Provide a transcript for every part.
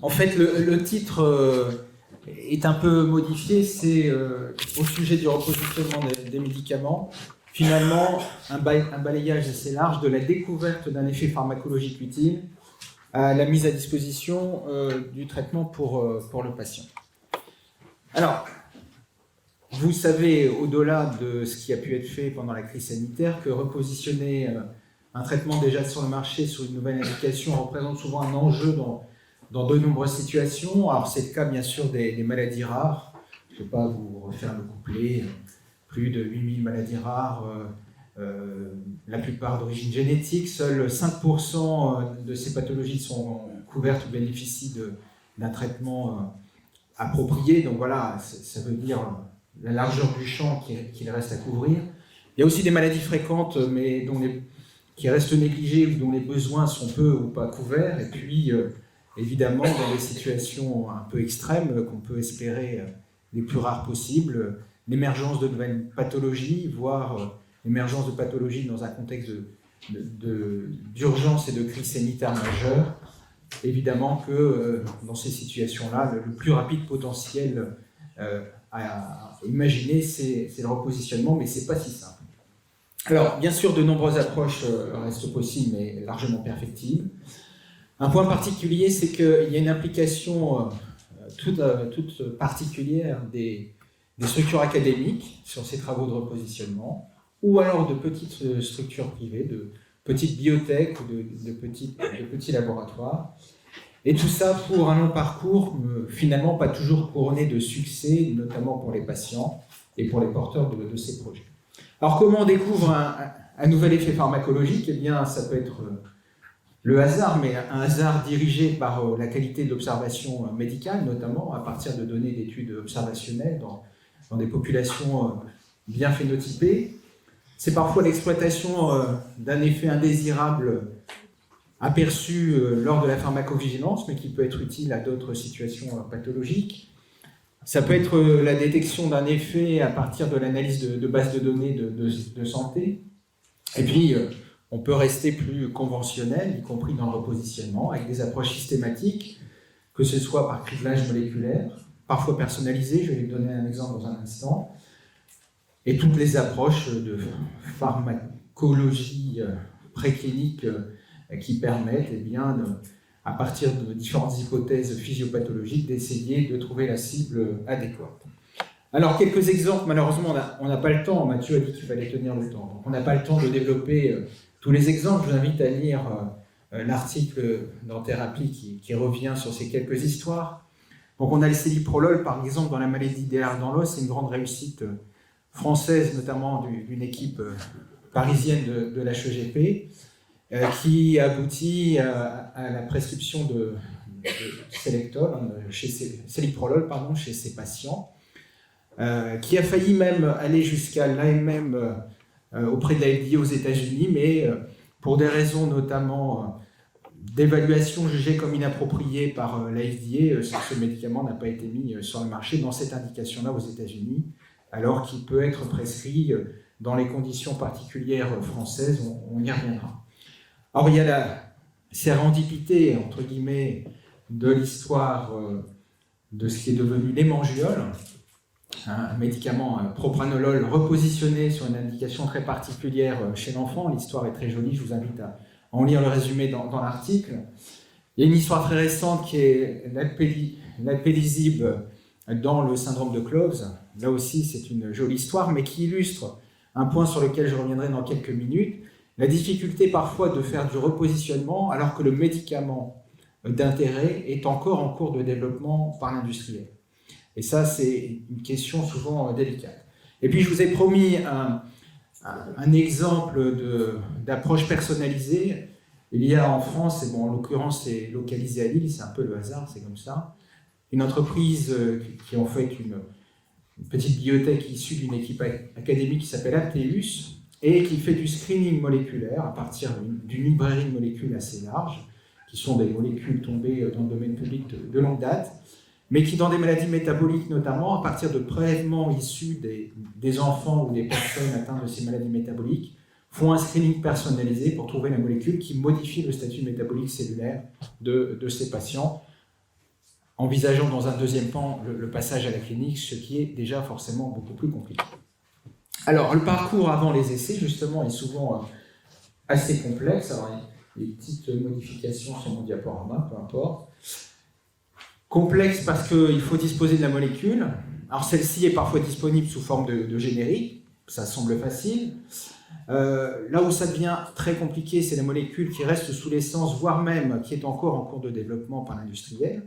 En fait, le titre est un peu modifié, c'est au sujet du repositionnement des médicaments. Finalement, un balayage assez large de la découverte d'un effet pharmacologique utile à la mise à disposition du traitement pour le patient. Alors, vous savez, au-delà de ce qui a pu être fait pendant la crise sanitaire, que repositionner un traitement déjà sur le marché sur une nouvelle indication représente souvent un enjeu dans de nombreuses situations. Alors, c'est le cas, bien sûr, des maladies rares. Je ne vais pas vous refaire le couplet. Plus de 8000 maladies rares, la plupart d'origine génétique. Seuls 5% de ces pathologies sont couvertes ou bénéficient d'un traitement approprié. Donc voilà, ça veut dire la largeur du champ qu'il reste à couvrir. Il y a aussi des maladies fréquentes, mais qui restent négligées ou dont les besoins sont peu ou pas couverts. Et puis, évidemment, dans des situations un peu extrêmes, qu'on peut espérer les plus rares possibles, l'émergence de nouvelles pathologies, voire l'émergence de pathologies dans un contexte d'urgence et de crise sanitaire majeure. Évidemment que dans ces situations-là, le plus rapide potentiel à imaginer, c'est le repositionnement, mais ce n'est pas si simple. Alors, bien sûr, de nombreuses approches restent possibles, mais largement perfectibles. Un point particulier, c'est qu'il y a une implication toute particulière des structures académiques sur ces travaux de repositionnement, ou alors de petites structures privées, de petites biotech ou de petits laboratoires. Et tout ça pour un long parcours, finalement pas toujours couronné de succès, notamment pour les patients et pour les porteurs de ces projets. Alors comment on découvre un nouvel effet pharmacologique? Eh bien, ça peut être le hasard, mais un hasard dirigé par la qualité de l'observation médicale, notamment à partir de données d'études observationnelles dans des populations bien phénotypées. C'est parfois l'exploitation d'un effet indésirable aperçu lors de la pharmacovigilance, mais qui peut être utile à d'autres situations pathologiques. Ça peut être la détection d'un effet à partir de l'analyse de bases de données de santé. Et puis, on peut rester plus conventionnel, y compris dans le repositionnement, avec des approches systématiques, que ce soit par criblage moléculaire, parfois personnalisé, je vais vous donner un exemple dans un instant, et toutes les approches de pharmacologie préclinique qui permettent, eh bien, à partir de différentes hypothèses physiopathologiques, d'essayer de trouver la cible adéquate. Alors, quelques exemples, malheureusement, on n'a pas le temps, Mathieu a dit qu'il fallait tenir le temps, donc on n'a pas le temps de développer tous les exemples. Je vous invite à lire l'article dans Thérapie qui revient sur ces quelques histoires. Donc, on a le céliprolol, par exemple, dans la maladie d'Ehlers-Danlos, c'est une grande réussite française, notamment d'une équipe parisienne de l'HEGP, qui aboutit à la prescription de Selectol, céliprolol, chez ces patients, qui a failli même aller jusqu'à l'AMM auprès de la FDA aux États-Unis, mais pour des raisons notamment d'évaluation jugée comme inappropriée par la FDA, ce médicament n'a pas été mis sur le marché dans cette indication-là aux États-Unis, alors qu'il peut être prescrit dans les conditions particulières françaises, on y reviendra. Alors il y a la sérendipité, entre guillemets, de l'histoire de ce qui est devenu l'hémangiol, un médicament propranolol repositionné sur une indication très particulière chez l'enfant. L'histoire est très jolie, je vous invite à en lire le résumé dans l'article. Il y a une histoire très récente qui est l'alpélisib dans le syndrome de Cloves. Là aussi, c'est une jolie histoire, mais qui illustre un point sur lequel je reviendrai dans quelques minutes, la difficulté parfois de faire du repositionnement alors que le médicament d'intérêt est encore en cours de développement par l'industriel. Et ça, c'est une question souvent délicate. Et puis, je vous ai promis un exemple d'approche personnalisée. Il y a en France, et bon, en l'occurrence, c'est localisé à Lille, c'est un peu le hasard, c'est comme ça, une entreprise qui est en fait une petite biotech issue d'une équipe académique qui s'appelle Apteus et qui fait du screening moléculaire à partir d'une librairie de molécules assez large, qui sont des molécules tombées dans le domaine public de longue date, mais qui, dans des maladies métaboliques notamment, à partir de prélèvements issus des enfants ou des personnes atteintes de ces maladies métaboliques, font un screening personnalisé pour trouver la molécule qui modifie le statut métabolique cellulaire de ces patients. envisageant dans un deuxième temps le passage à la clinique, ce qui est déjà forcément beaucoup plus compliqué. Alors, le parcours avant les essais, justement, est souvent assez complexe. Alors, les petites modifications sur mon diaporama, peu importe. Complexe parce qu'il faut disposer de la molécule. Alors, celle-ci est parfois disponible sous forme de générique, ça semble facile. Là où ça devient très compliqué, c'est la molécule qui reste sous licence, voire même qui est encore en cours de développement par l'industriel.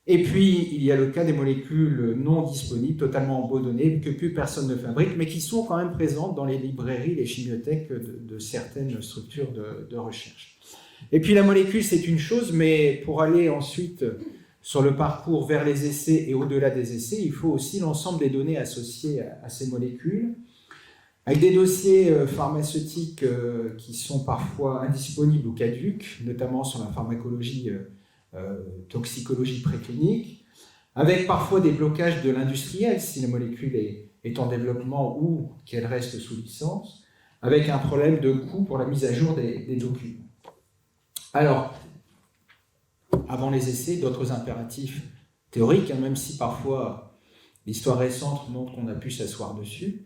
Et puis, il y a le cas des molécules non disponibles, totalement abandonnées, que plus personne ne fabrique, mais qui sont quand même présentes dans les librairies, les chimiothèques de certaines structures de recherche. Et puis la molécule, c'est une chose, mais pour aller ensuite sur le parcours vers les essais et au-delà des essais, il faut aussi l'ensemble des données associées à ces molécules, avec des dossiers pharmaceutiques qui sont parfois indisponibles ou caducs, notamment sur la pharmacologie, toxicologie préclinique, avec parfois des blocages de l'industriel si la molécule est en développement ou qu'elle reste sous licence, avec un problème de coût pour la mise à jour des documents. Alors, avant les essais, d'autres impératifs théoriques, même si parfois l'histoire récente montre qu'on a pu s'asseoir dessus,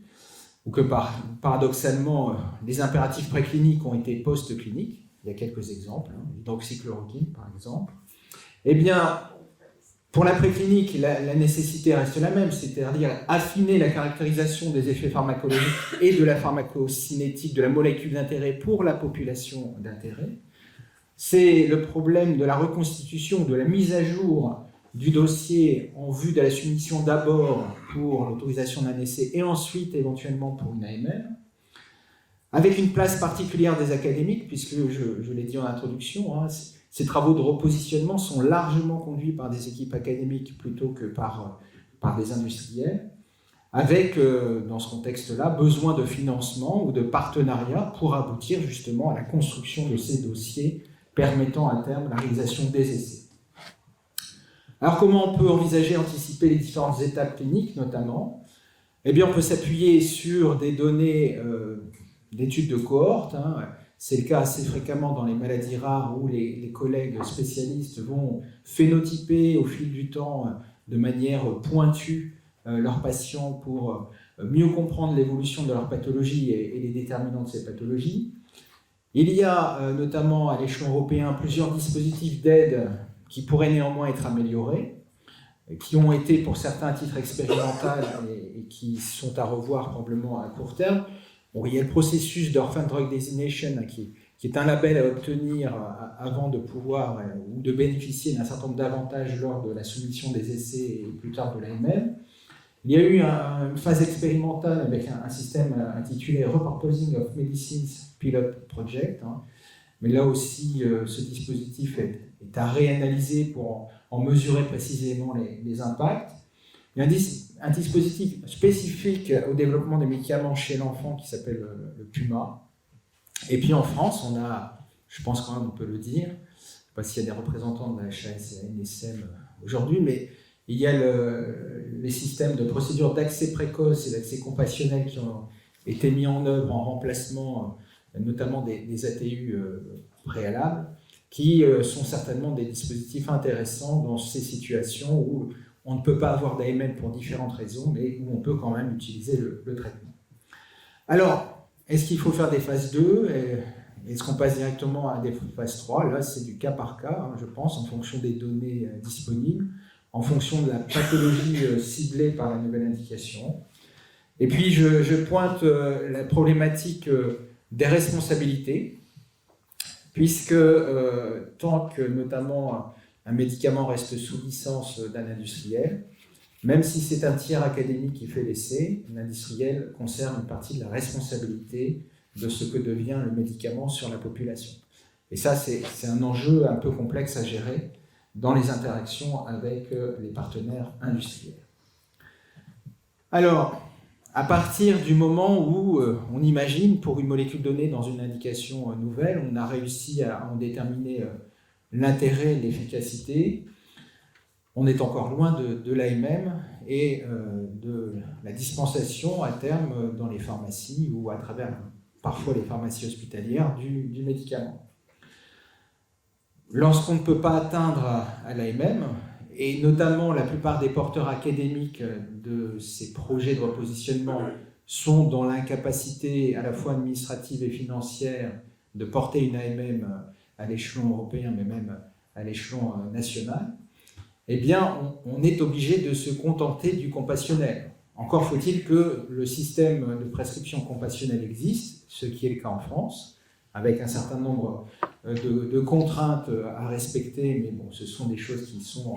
ou que paradoxalement, les impératifs précliniques ont été post-cliniques. Il y a quelques exemples, l'hydroxychloroquine par exemple. Eh bien, pour la préclinique, la nécessité reste la même, c'est-à-dire affiner la caractérisation des effets pharmacologiques et de la pharmacocinétique de la molécule d'intérêt pour la population d'intérêt. C'est le problème de la reconstitution, de la mise à jour du dossier en vue de la soumission d'abord pour l'autorisation d'un essai et ensuite éventuellement pour une AMM, avec une place particulière des académiques, puisque je l'ai dit en introduction, ces travaux de repositionnement sont largement conduits par des équipes académiques plutôt que par des industriels, avec, dans ce contexte-là, besoin de financement ou de partenariat pour aboutir justement à la construction de ces dossiers permettant à terme la réalisation des essais. Alors comment on peut envisager, anticiper les différentes étapes cliniques notamment? Eh bien on peut s'appuyer sur des données d'études de cohorte. C'est le cas assez fréquemment dans les maladies rares où les collègues spécialistes vont phénotyper au fil du temps de manière pointue leurs patients pour mieux comprendre l'évolution de leur pathologie et les déterminants de ces pathologies. Il y a notamment à l'échelon européen plusieurs dispositifs d'aide qui pourraient néanmoins être améliorés, qui ont été pour certains à titre expérimental et qui sont à revoir probablement à court terme. Bon, il y a le processus d'Orphan Drug Designation qui est un label à obtenir avant de pouvoir ou de bénéficier d'un certain nombre d'avantages lors de la soumission des essais et plus tard de l'AMM. Il y a eu une phase expérimentale avec un système intitulé Repurposing of Medicines Pilot Project. Mais là aussi, ce dispositif est à réanalyser pour en mesurer précisément les impacts. Il y a un dispositif spécifique au développement des médicaments chez l'enfant qui s'appelle le PUMA. Et puis en France, on a, je pense quand même on peut le dire, je ne sais pas s'il y a des représentants de la HAS et la NSM aujourd'hui, mais il y a les systèmes de procédures d'accès précoce et d'accès compassionnel qui ont été mis en œuvre en remplacement notamment des ATU préalables, qui sont certainement des dispositifs intéressants dans ces situations où on ne peut pas avoir d'AMM pour différentes raisons, mais où on peut quand même utiliser le traitement. Alors, est-ce qu'il faut faire des phases 2 ? Est-ce qu'on passe directement à des phases 3 ? Là, c'est du cas par cas, je pense, en fonction des données disponibles, en fonction de la pathologie ciblée par la nouvelle indication. Et puis, je pointe la problématique des responsabilités, puisque tant que notamment un médicament reste sous licence d'un industriel, même si c'est un tiers académique qui fait l'essai, l'industriel conserve une partie de la responsabilité de ce que devient le médicament sur la population. Et ça, c'est un enjeu un peu complexe à gérer dans les interactions avec les partenaires industriels. Alors, à partir du moment où on imagine, pour une molécule donnée dans une indication nouvelle, on a réussi à en déterminer l'intérêt et l'efficacité, on est encore loin de l'AMM et de la dispensation à terme dans les pharmacies ou à travers parfois les pharmacies hospitalières du médicament. Lorsqu'on ne peut pas atteindre à l'AMM, et notamment la plupart des porteurs académiques de ces projets de repositionnement sont dans l'incapacité à la fois administrative et financière de porter une AMM à l'échelon européen, mais même à l'échelon national, eh bien, on est obligé de se contenter du compassionnel. Encore faut-il que le système de prescription compassionnelle existe, ce qui est le cas en France, avec un certain nombre de contraintes à respecter, mais bon, ce sont des choses qui sont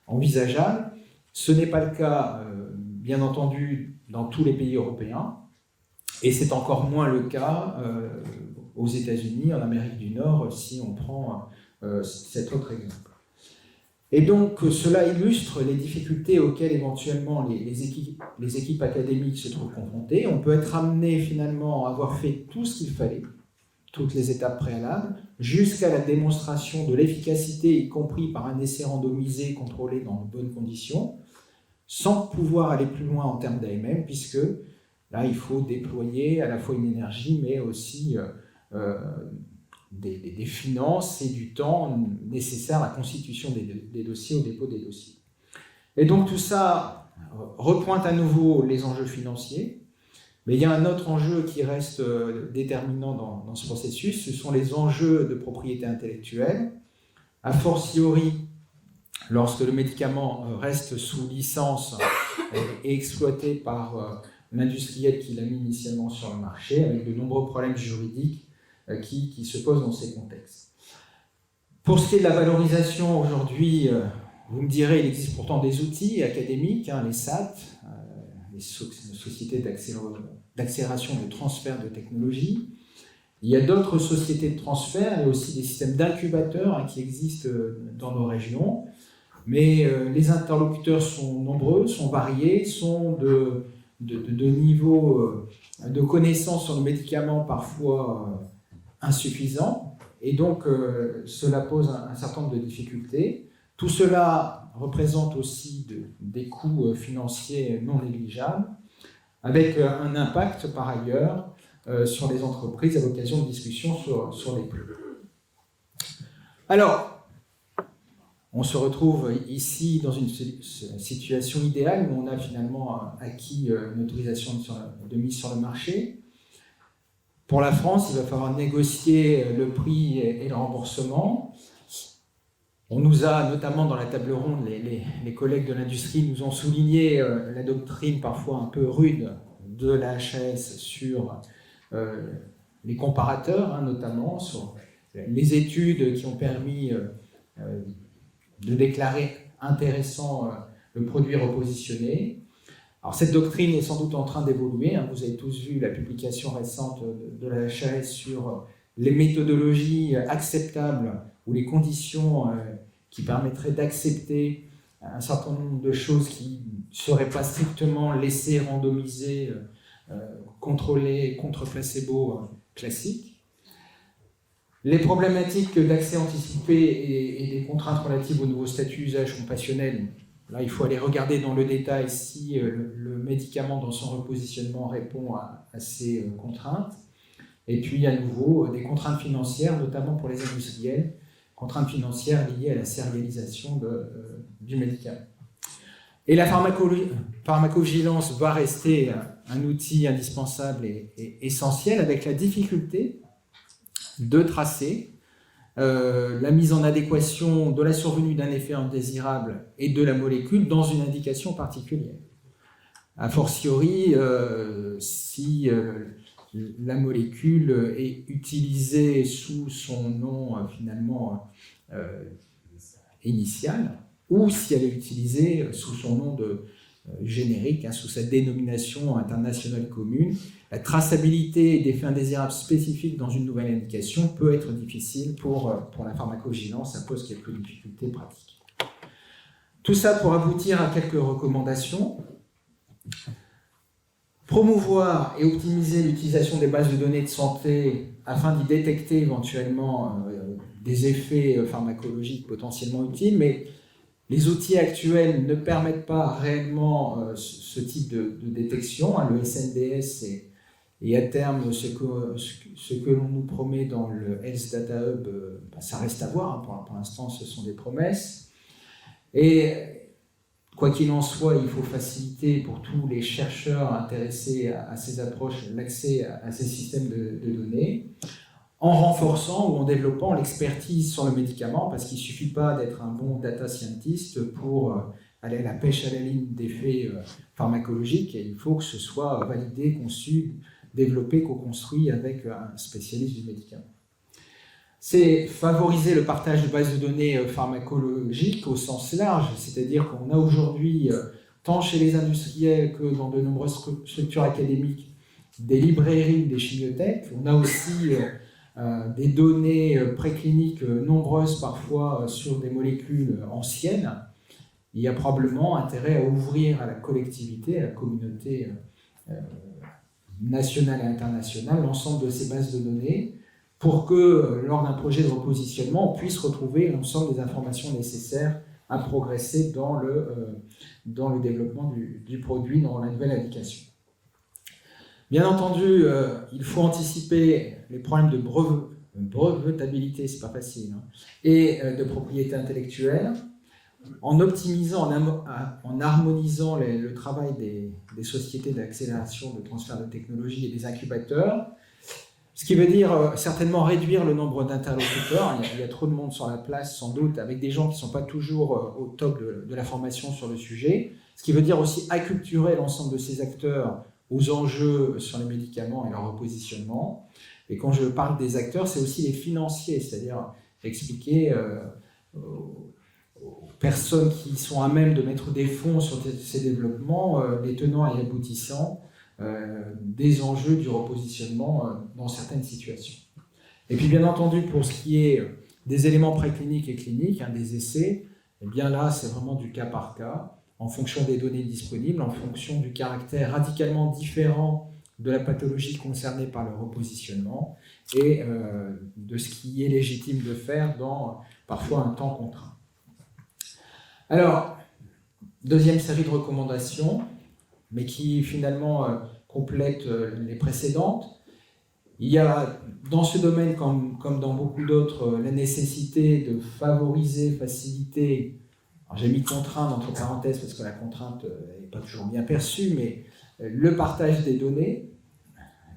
envisageables. Ce n'est pas le cas, bien entendu, dans tous les pays européens, et c'est encore moins le cas aux États-Unis, en Amérique du Nord, si on prend cet autre exemple. Et donc, cela illustre les difficultés auxquelles éventuellement les équipes académiques se trouvent confrontées. On peut être amené finalement à avoir fait tout ce qu'il fallait, toutes les étapes préalables, jusqu'à la démonstration de l'efficacité, y compris par un essai randomisé contrôlé dans de bonnes conditions, sans pouvoir aller plus loin en termes d'AMM, puisque là, il faut déployer à la fois une énergie, mais aussi des finances et du temps nécessaire à la constitution des dossiers, au dépôt des dossiers. Et donc tout ça repointe à nouveau les enjeux financiers, mais il y a un autre enjeu qui reste déterminant dans ce processus, ce sont les enjeux de propriété intellectuelle, a fortiori lorsque le médicament reste sous licence et exploité par l'industriel qui l'a mis initialement sur le marché, avec de nombreux problèmes juridiques qui se posent dans ces contextes. Pour ce qui est de la valorisation, aujourd'hui, vous me direz, il existe pourtant des outils académiques, les SAT, les sociétés d'accélération de transfert de technologie. Il y a d'autres sociétés de transfert, il y a aussi des systèmes d'incubateurs qui existent dans nos régions, mais les interlocuteurs sont nombreux, sont variés, sont de niveaux de connaissances sur le médicament parfois insuffisants, et donc cela pose un certain nombre de difficultés. Tout cela représente aussi des coûts financiers non négligeables, avec un impact par ailleurs sur les entreprises à l'occasion de discussions sur les prix. Alors, on se retrouve ici dans une situation idéale où on a finalement acquis une autorisation de mise sur le marché. Pour la France, il va falloir négocier le prix et le remboursement. On nous a, notamment dans la table ronde, les collègues de l'industrie nous ont souligné la doctrine parfois un peu rude de la HAS sur les comparateurs, notamment sur les études qui ont permis de déclarer intéressant le produit repositionné. Alors cette doctrine est sans doute en train d'évoluer. Vous avez tous vu la publication récente de la HAS sur les méthodologies acceptables ou les conditions qui permettraient d'accepter un certain nombre de choses qui ne seraient pas strictement laissées randomisées, contrôlées contre placebo classique. Les problématiques d'accès anticipé et des contraintes relatives au nouveau statut usage compassionnel, là il faut aller regarder dans le détail si le médicament dans son repositionnement répond à ces contraintes. Et puis à nouveau des contraintes financières, notamment pour les industriels, contraintes financières liées à la sérialisation du médicament. Et la pharmacovigilance va rester un outil indispensable et essentiel, avec la difficulté de tracer la mise en adéquation de la survenue d'un effet indésirable et de la molécule dans une indication particulière. A fortiori, si la molécule est utilisée sous son nom finalement initial, ou si elle est utilisée sous son nom générique, sous sa dénomination internationale commune, la traçabilité des faits indésirables spécifiques dans une nouvelle indication peut être difficile pour la pharmacovigilance, ça pose quelques difficultés pratiques. Tout ça pour aboutir à quelques recommandations. Promouvoir et optimiser l'utilisation des bases de données de santé afin d'y détecter éventuellement des effets pharmacologiques potentiellement utiles, mais les outils actuels ne permettent pas réellement ce type de détection. Le SNDS et à terme ce que l'on nous promet dans le Health Data Hub, ça reste à voir. Pour l'instant, ce sont des promesses. Et quoi qu'il en soit, il faut faciliter pour tous les chercheurs intéressés à ces approches l'accès à ces systèmes de données, en renforçant ou en développant l'expertise sur le médicament, parce qu'il ne suffit pas d'être un bon data scientist pour aller à la pêche à la ligne d'effets pharmacologiques, et il faut que ce soit validé, conçu, développé, co-construit avec un spécialiste du médicament. C'est favoriser le partage de bases de données pharmacologiques au sens large, c'est-à-dire qu'on a aujourd'hui, tant chez les industriels que dans de nombreuses structures académiques, des librairies, des chimiothèques. On a aussi des données précliniques nombreuses parfois sur des molécules anciennes. Il y a probablement intérêt à ouvrir à la collectivité, à la communauté nationale et internationale, l'ensemble de ces bases de données, pour que, lors d'un projet de repositionnement, on puisse retrouver l'ensemble des informations nécessaires à progresser dans le développement du produit, dans la nouvelle indication. Bien entendu, il faut anticiper les problèmes de brevetabilité, c'est pas facile, hein, et de propriété intellectuelle, en optimisant, en harmonisant le travail des sociétés d'accélération, de transfert de technologie et des incubateurs, ce qui veut dire certainement réduire le nombre d'interlocuteurs. Il y a trop de monde sur la place, sans doute, avec des gens qui ne sont pas toujours au top de la formation sur le sujet. Ce qui veut dire aussi acculturer l'ensemble de ces acteurs aux enjeux sur les médicaments et leur repositionnement. Et quand je parle des acteurs, c'est aussi les financiers, c'est-à-dire expliquer aux personnes qui sont à même de mettre des fonds sur ces développements, les tenants et aboutissants, des enjeux du repositionnement dans certaines situations. Et puis bien entendu, pour ce qui est des éléments précliniques et cliniques, hein, des essais, eh bien là c'est vraiment du cas par cas, en fonction des données disponibles, en fonction du caractère radicalement différent de la pathologie concernée par le repositionnement et de ce qui est légitime de faire dans parfois un temps contraint. Alors, deuxième série de recommandations, mais qui finalement complète les précédentes. Il y a dans ce domaine, comme dans beaucoup d'autres, la nécessité de favoriser, faciliter, alors j'ai mis contrainte entre parenthèses parce que la contrainte n'est pas toujours bien perçue, mais le partage des données,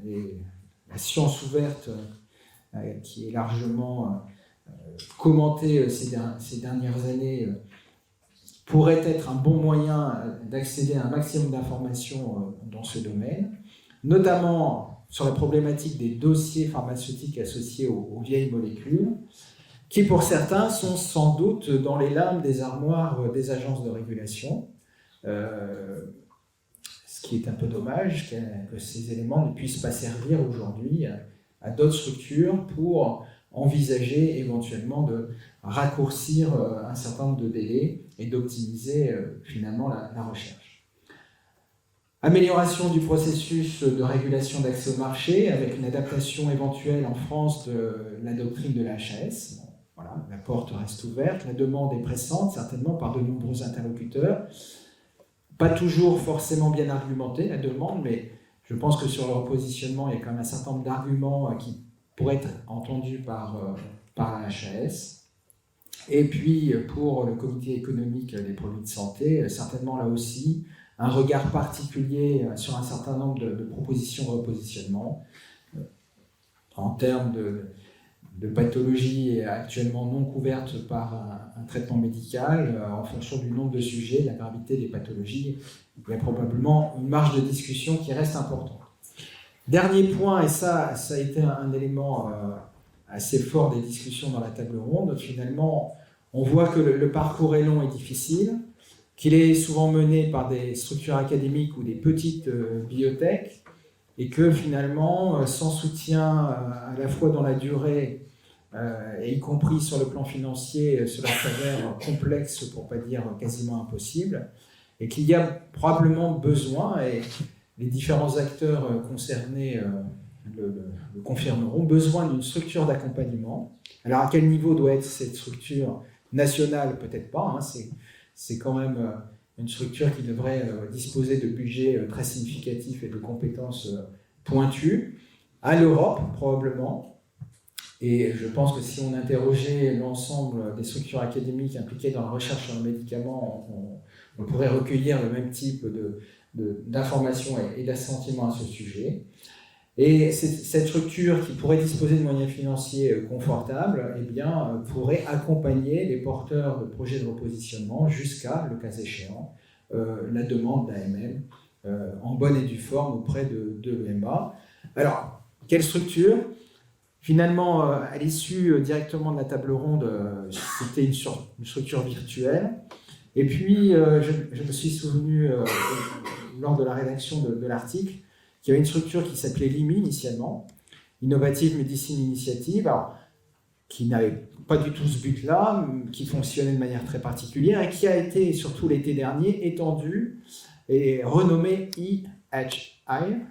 et la science ouverte qui est largement commentée ces dernières années, pourrait être un bon moyen d'accéder à un maximum d'informations dans ce domaine, notamment sur la problématique des dossiers pharmaceutiques associés aux vieilles molécules, qui pour certains sont sans doute dans les limbes des armoires des agences de régulation, ce qui est un peu dommage que ces éléments ne puissent pas servir aujourd'hui à d'autres structures pour envisager éventuellement de raccourcir un certain nombre de délais et d'optimiser finalement la recherche. Amélioration du processus de régulation d'accès au marché avec une adaptation éventuelle en France de la doctrine de la HAS. Bon, voilà, la porte reste ouverte, la demande est pressante certainement par de nombreux interlocuteurs. Pas toujours forcément bien argumentée la demande, mais je pense que sur le repositionnement, il y a quand même un certain nombre d'arguments qui pourraient être entendus par la HAS. Et puis, pour le comité économique des produits de santé, certainement là aussi, un regard particulier sur un certain nombre de propositions de repositionnement en termes de pathologies actuellement non couvertes par un traitement médical, en fonction du nombre de sujets, de la gravité des pathologies. Il y a probablement une marge de discussion qui reste importante. Dernier point, et ça a été un élément assez fort des discussions dans la table ronde, finalement, on voit que le parcours est long et difficile, qu'il est souvent mené par des structures académiques ou des petites biotech, et que finalement, sans soutien à la fois dans la durée, et y compris sur le plan financier, cela s'avère complexe, pour ne pas dire quasiment impossible, et qu'il y a probablement besoin, et les différents acteurs concernés le confirmeront, besoin d'une structure d'accompagnement. Alors à quel niveau doit être cette structure nationale? Peut-être pas, hein, c'est quand même une structure qui devrait disposer de budgets très significatifs et de compétences pointues, à l'Europe probablement, Et je pense que si on interrogeait l'ensemble des structures académiques impliquées dans la recherche sur le médicament, on pourrait recueillir le même type d'informations et d'assentiments à ce sujet. Et cette structure qui pourrait disposer de moyens financiers confortables, eh bien, pourrait accompagner les porteurs de projets de repositionnement jusqu'à, le cas échéant, la demande d'AMM en bonne et due forme auprès de l'EMA. Alors, quelle structure ? Finalement, à l'issue directement de la table ronde, c'était une structure virtuelle. Et puis, je me suis souvenu, lors de la rédaction de l'article, qu'il y avait une structure qui s'appelait l'IMI initialement, Innovative Medicine Initiative, alors, qui n'avait pas du tout ce but-là, qui fonctionnait de manière très particulière et qui a été, surtout l'été dernier, étendue et renommée IHI,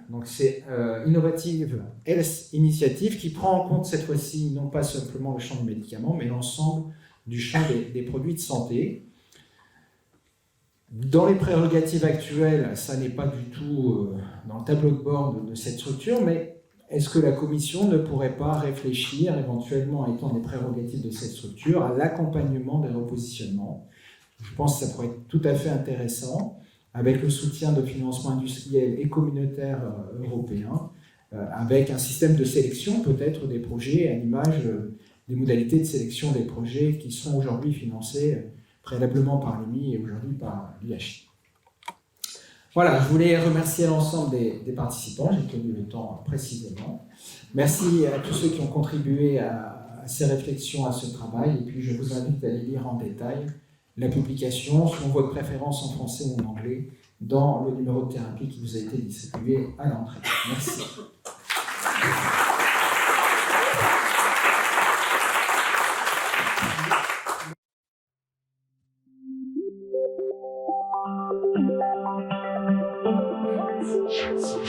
donc c'est Innovative Health Initiative, qui prend en compte cette fois-ci non pas simplement le champ du médicament, mais l'ensemble du champ des produits de santé. Dans les prérogatives actuelles, ça n'est pas du tout dans le tableau de bord de cette structure, mais est-ce que la Commission ne pourrait pas réfléchir, éventuellement étant les prérogatives de cette structure, à l'accompagnement des repositionnements ? Je pense que ça pourrait être tout à fait intéressant, avec le soutien de financement industriel et communautaire européen, avec un système de sélection peut-être des projets, à l'image des modalités de sélection des projets qui sont aujourd'hui financés préalablement par l'IMI et aujourd'hui par l'IHI. Voilà, je voulais remercier l'ensemble des participants, j'ai tenu le temps précisément. Merci à tous ceux qui ont contribué à ces réflexions, à ce travail, et puis je vous invite à les lire en détail la publication, selon votre préférence en français ou en anglais, dans le numéro de thérapie qui vous a été distribué à l'entrée. Merci. Merci.